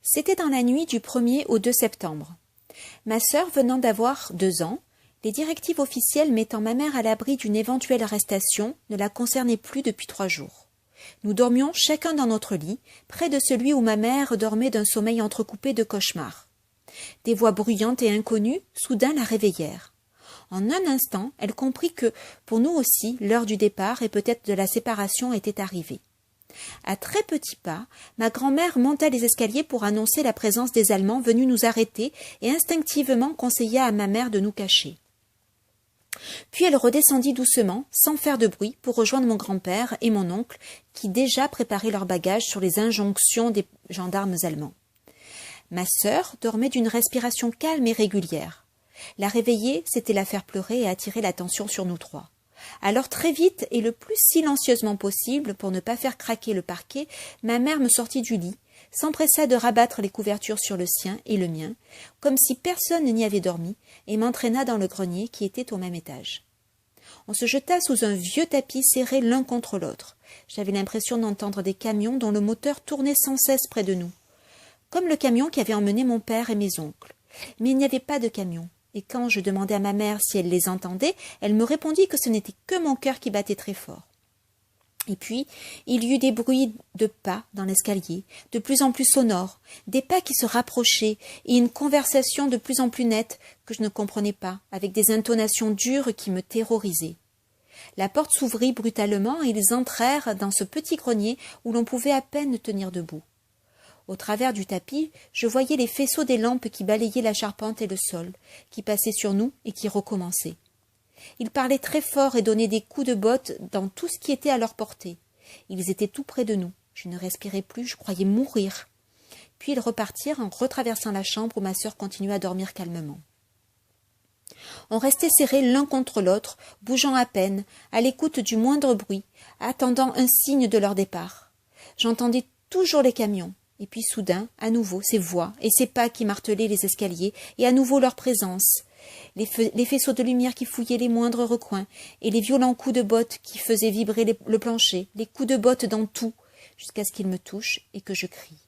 C'était dans la nuit du 1er au 2 septembre. Ma sœur venant d'avoir 2 ans, les directives officielles mettant ma mère à l'abri d'une éventuelle arrestation ne la concernaient plus depuis 3 jours. Nous dormions chacun dans notre lit, près de celui où ma mère dormait d'un sommeil entrecoupé de cauchemars. Des voix bruyantes et inconnues soudain la réveillèrent. En un instant, elle comprit que, pour nous aussi, l'heure du départ et peut-être de la séparation était arrivée. À très petits pas, ma grand-mère monta les escaliers pour annoncer la présence des Allemands venus nous arrêter et instinctivement conseilla à ma mère de nous cacher. Puis elle redescendit doucement, sans faire de bruit, pour rejoindre mon grand-père et mon oncle, qui déjà préparaient leurs bagages sur les injonctions des gendarmes allemands. Ma sœur dormait d'une respiration calme et régulière. La réveiller, c'était la faire pleurer et attirer l'attention sur nous 3. Alors très vite et le plus silencieusement possible, pour ne pas faire craquer le parquet, ma mère me sortit du lit, s'empressa de rabattre les couvertures sur le sien et le mien, comme si personne n'y avait dormi, et m'entraîna dans le grenier qui était au même étage. On se jeta sous un vieux tapis serré l'un contre l'autre. J'avais l'impression d'entendre des camions dont le moteur tournait sans cesse près de nous, comme le camion qui avait emmené mon père et mes oncles. Mais il n'y avait pas de camion, et quand je demandai à ma mère si elle les entendait, elle me répondit que ce n'était que mon cœur qui battait très fort. Et puis, il y eut des bruits de pas dans l'escalier, de plus en plus sonores, des pas qui se rapprochaient, et une conversation de plus en plus nette que je ne comprenais pas, avec des intonations dures qui me terrorisaient. La porte s'ouvrit brutalement et ils entrèrent dans ce petit grenier où l'on pouvait à peine tenir debout. Au travers du tapis, je voyais les faisceaux des lampes qui balayaient la charpente et le sol, qui passaient sur nous et qui recommençaient. Ils parlaient très fort et donnaient des coups de botte dans tout ce qui était à leur portée. Ils étaient tout près de nous. Je ne respirais plus, je croyais mourir. Puis ils repartirent en retraversant la chambre où ma sœur continuait à dormir calmement. On restait serrés l'un contre l'autre, bougeant à peine, à l'écoute du moindre bruit, attendant un signe de leur départ. J'entendais toujours les camions. Et puis soudain, à nouveau, ces voix et ces pas qui martelaient les escaliers, et à nouveau leur présence, les faisceaux de lumière qui fouillaient les moindres recoins, et les violents coups de botte qui faisaient vibrer le plancher, les coups de botte dans tout, jusqu'à ce qu'ils me touchent et que je crie.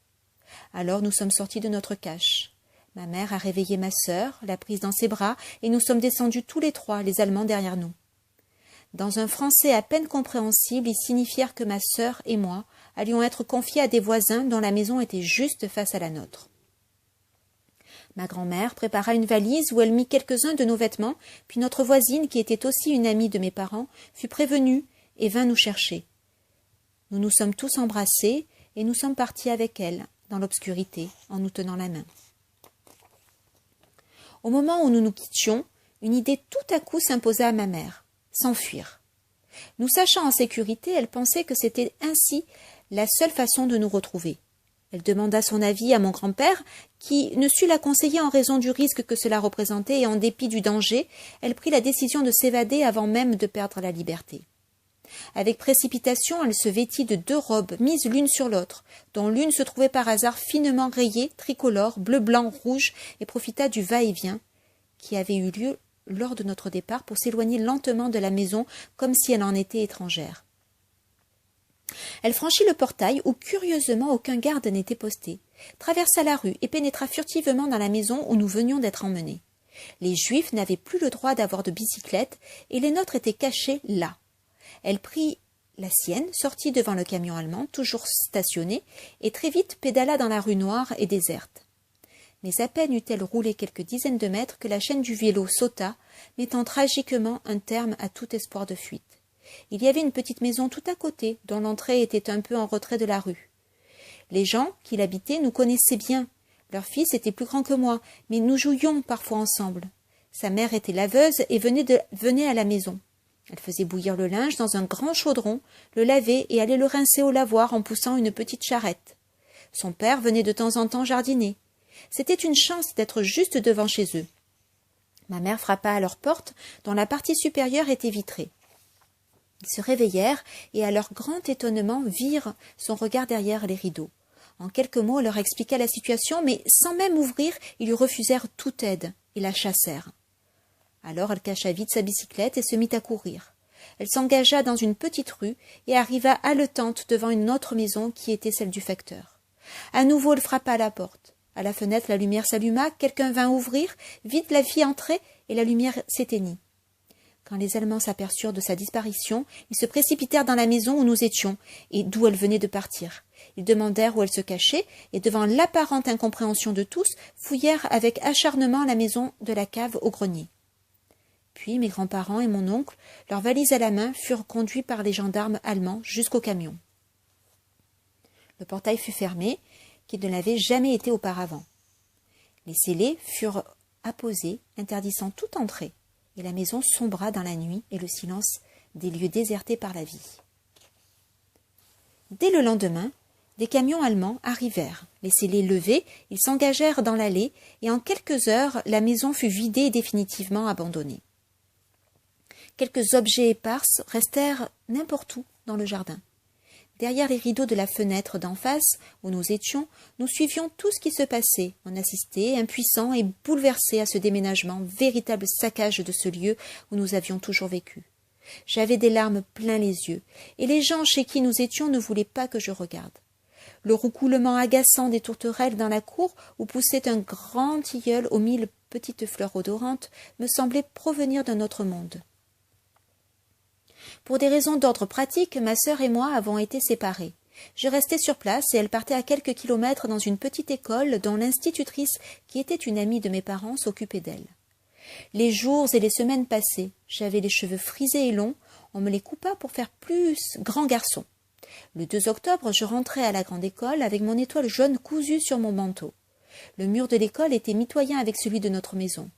Alors nous sommes sortis de notre cache. Ma mère a réveillé ma sœur, l'a prise dans ses bras, et nous sommes descendus tous les 3, les Allemands derrière nous. Dans un français à peine compréhensible, ils signifièrent que ma sœur et moi allions être confiés à des voisins dont la maison était juste face à la nôtre. Ma grand-mère prépara une valise où elle mit quelques-uns de nos vêtements, puis notre voisine, qui était aussi une amie de mes parents, fut prévenue et vint nous chercher. Nous nous sommes tous embrassés et nous sommes partis avec elle, dans l'obscurité, en nous tenant la main. Au moment où nous nous quittions, une idée tout à coup s'imposa à ma mère. S'enfuir. Nous sachant en sécurité, elle pensait que c'était ainsi la seule façon de nous retrouver. Elle demanda son avis à mon grand-père, qui ne sut la conseiller en raison du risque que cela représentait, et en dépit du danger, elle prit la décision de s'évader avant même de perdre la liberté. Avec précipitation, elle se vêtit de 2 robes mises l'une sur l'autre, dont l'une se trouvait par hasard finement rayée, tricolore, bleu, blanc, rouge, et profita du va-et-vient qui avait eu lieu lors de notre départ pour s'éloigner lentement de la maison comme si elle en était étrangère. Elle franchit le portail où curieusement aucun garde n'était posté, traversa la rue et pénétra furtivement dans la maison où nous venions d'être emmenés. Les Juifs n'avaient plus le droit d'avoir de bicyclette et les nôtres étaient cachés là. Elle prit la sienne, sortit devant le camion allemand, toujours stationné, et très vite pédala dans la rue noire et déserte. Mais à peine eut-elle roulé quelques dizaines de mètres que la chaîne du vélo sauta, mettant tragiquement un terme à tout espoir de fuite. Il y avait une petite maison tout à côté, dont l'entrée était un peu en retrait de la rue. Les gens qui l'habitaient nous connaissaient bien. Leur fils était plus grand que moi, mais nous jouions parfois ensemble. Sa mère était laveuse et venait à la maison. Elle faisait bouillir le linge dans un grand chaudron, le lavait et allait le rincer au lavoir en poussant une petite charrette. Son père venait de temps en temps jardiner. C'était une chance d'être juste devant chez eux. Ma mère frappa à leur porte, dont la partie supérieure était vitrée. Ils se réveillèrent et, à leur grand étonnement, virent son regard derrière les rideaux. En quelques mots, elle leur expliqua la situation, mais sans même ouvrir, ils lui refusèrent toute aide et la chassèrent. Alors elle cacha vite sa bicyclette et se mit à courir. Elle s'engagea dans une petite rue et arriva haletante devant une autre maison qui était celle du facteur. À nouveau, elle frappa à la porte. À la fenêtre, la lumière s'alluma, quelqu'un vint ouvrir, vite la fit entrer, et la lumière s'éteignit. Quand les Allemands s'aperçurent de sa disparition, ils se précipitèrent dans la maison où nous étions, et d'où elle venait de partir. Ils demandèrent où elle se cachait, et devant l'apparente incompréhension de tous, fouillèrent avec acharnement la maison de la cave au grenier. Puis mes grands-parents et mon oncle, leurs valises à la main, furent conduits par les gendarmes allemands jusqu'au camion. Le portail fut fermé, qui ne l'avait jamais été auparavant. Les scellés furent apposés, interdisant toute entrée, et la maison sombra dans la nuit et le silence des lieux désertés par la vie. Dès le lendemain, des camions allemands arrivèrent. Les scellés levés, ils s'engagèrent dans l'allée, et en quelques heures, la maison fut vidée et définitivement abandonnée. Quelques objets épars restèrent n'importe où dans le jardin. Derrière les rideaux de la fenêtre d'en face, où nous étions, nous suivions tout ce qui se passait. On assistait, impuissants et bouleversés à ce déménagement, véritable saccage de ce lieu où nous avions toujours vécu. J'avais des larmes plein les yeux, et les gens chez qui nous étions ne voulaient pas que je regarde. Le roucoulement agaçant des tourterelles dans la cour, où poussait un grand tilleul aux 1000 petites fleurs odorantes, me semblait provenir d'un autre monde. Pour des raisons d'ordre pratique, ma sœur et moi avons été séparés. Je restai sur place et elle partait à quelques kilomètres dans une petite école dont l'institutrice, qui était une amie de mes parents, s'occupait d'elle. Les jours et les semaines passaient. J'avais les cheveux frisés et longs. On me les coupa pour faire plus grand garçon. Le 2 octobre, je rentrai à la grande école avec mon étoile jaune cousue sur mon manteau. Le mur de l'école était mitoyen avec celui de notre maison.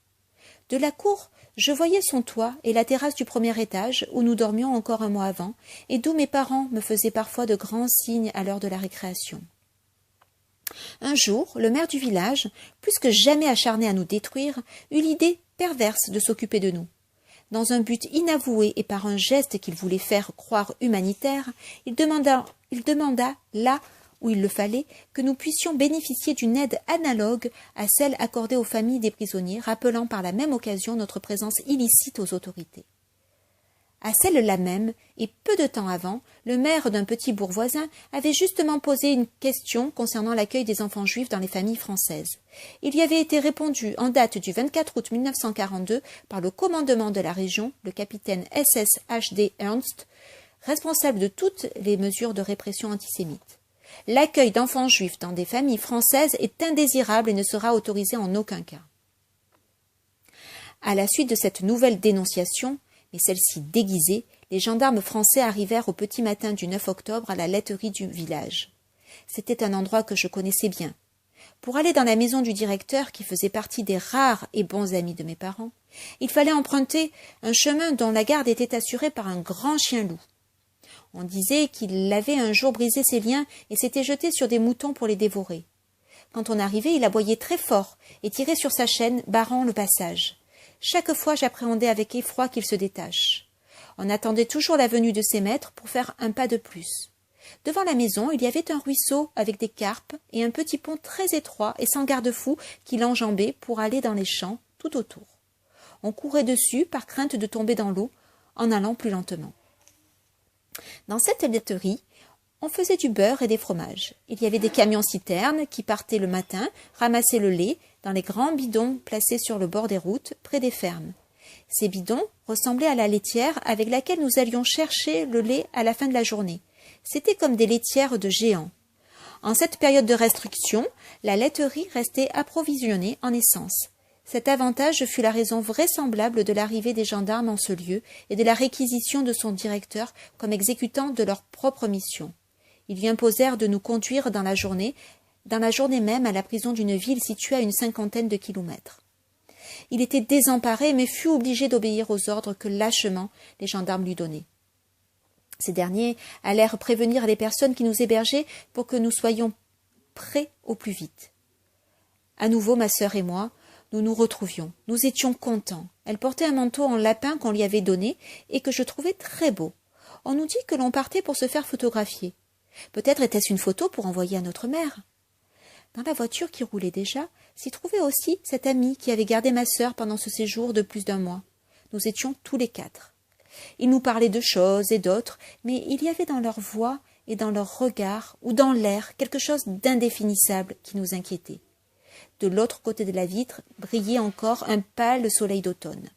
De la cour, je voyais son toit et la terrasse du premier étage, où nous dormions encore un mois avant, et d'où mes parents me faisaient parfois de grands signes à l'heure de la récréation. Un jour, le maire du village, plus que jamais acharné à nous détruire, eut l'idée perverse de s'occuper de nous. Dans un but inavoué et par un geste qu'il voulait faire croire humanitaire, il demanda, là où il le fallait, que nous puissions bénéficier d'une aide analogue à celle accordée aux familles des prisonniers, rappelant par la même occasion notre présence illicite aux autorités. À celle-là même, et peu de temps avant, le maire d'un petit bourg voisin avait justement posé une question concernant l'accueil des enfants juifs dans les familles françaises. Il y avait été répondu en date du 24 août 1942 par le commandement de la région, le capitaine SS H.D. Ernst, responsable de toutes les mesures de répression antisémite. L'accueil d'enfants juifs dans des familles françaises est indésirable et ne sera autorisé en aucun cas. À la suite de cette nouvelle dénonciation, mais celle-ci déguisée, les gendarmes français arrivèrent au petit matin du 9 octobre à la laiterie du village. C'était un endroit que je connaissais bien. Pour aller dans la maison du directeur, qui faisait partie des rares et bons amis de mes parents, il fallait emprunter un chemin dont la garde était assurée par un grand chien-loup. On disait qu'il avait un jour brisé ses liens et s'était jeté sur des moutons pour les dévorer. Quand on arrivait, il aboyait très fort et tirait sur sa chaîne, barrant le passage. Chaque fois, j'appréhendais avec effroi qu'il se détache. On attendait toujours la venue de ses maîtres pour faire un pas de plus. Devant la maison, il y avait un ruisseau avec des carpes et un petit pont très étroit et sans garde-fou qui l'enjambait pour aller dans les champs tout autour. On courait dessus par crainte de tomber dans l'eau en allant plus lentement. Dans cette laiterie, on faisait du beurre et des fromages. Il y avait des camions-citernes qui partaient le matin, ramassaient le lait dans les grands bidons placés sur le bord des routes, près des fermes. Ces bidons ressemblaient à la laitière avec laquelle nous allions chercher le lait à la fin de la journée. C'étaient comme des laitières de géants. En cette période de restriction, la laiterie restait approvisionnée en essence. Cet avantage fut la raison vraisemblable de l'arrivée des gendarmes en ce lieu et de la réquisition de son directeur comme exécutant de leur propre mission. Ils lui imposèrent de nous conduire dans la journée même à la prison d'une ville située à une 50aine de kilomètres. Il était désemparé, mais fut obligé d'obéir aux ordres que lâchement les gendarmes lui donnaient. Ces derniers allèrent prévenir les personnes qui nous hébergeaient pour que nous soyons prêts au plus vite. À nouveau, ma sœur et moi, nous nous retrouvions. Nous étions contents. Elle portait un manteau en lapin qu'on lui avait donné et que je trouvais très beau. On nous dit que l'on partait pour se faire photographier. Peut-être était-ce une photo pour envoyer à notre mère. Dans la voiture qui roulait déjà, s'y trouvait aussi cette amie qui avait gardé ma sœur pendant ce séjour de plus d'1 mois. Nous étions tous les 4. Ils nous parlaient de choses et d'autres, mais il y avait dans leur voix et dans leur regard ou dans l'air quelque chose d'indéfinissable qui nous inquiétait. De l'autre côté de la vitre brillait encore un pâle soleil d'automne.